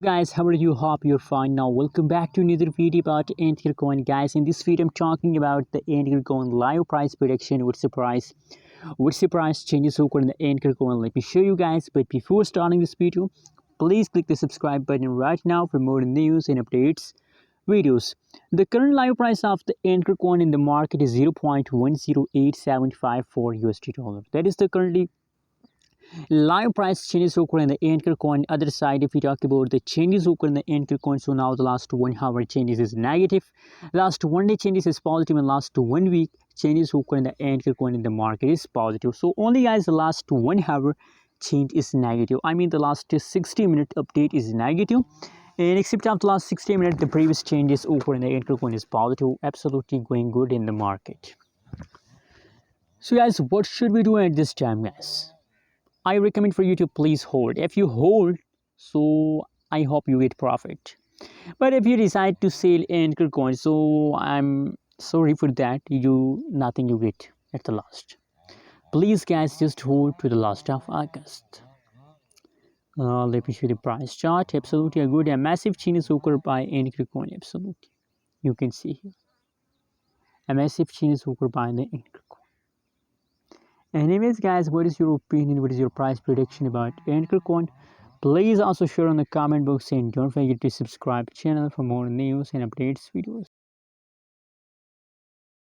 Guys, how are you? Hope you're fine. Now welcome back to another video about Ankr coin. Guys, in this video I'm talking about the Ankr coin live price prediction. What's the price changes occur in the Ankr coin. Let me show you guys, but before starting this video, please click the subscribe button right now for more news and updates videos. The current live price of the Ankr coin in the market is 0.10875 USD dollar. That is the currently live price changes occur in the Ankr coin. Other side, if we talk about the changes occur in the Ankr coin, so now the last 1 hour changes is negative, last 1 day changes is positive, and last 1 week changes occur in the Ankr coin in the market is positive. So only guys the last 1 hour change is negative. I mean the last 60-minute update is negative, and except after the last 60 minutes the previous changes occur in the Ankr coin is positive. Absolutely going good in the market. So guys, what should we do at this time, guys? I recommend for you to please hold. If you hold, so I hope you get profit. But if you decide to sell Ankr coin, so I'm sorry for that. Nothing you get at the last. Please guys, just hold to the last of August. Let me show you the price chart. Absolutely a good and massive change occurred by Ankr coin. Absolutely, you can see here a massive change occurred by the Ankr coin. Anyways guys, what is your opinion, what is your price prediction about Ankr coin? Please also share on the comment box, and don't forget to subscribe channel for more news and updates videos.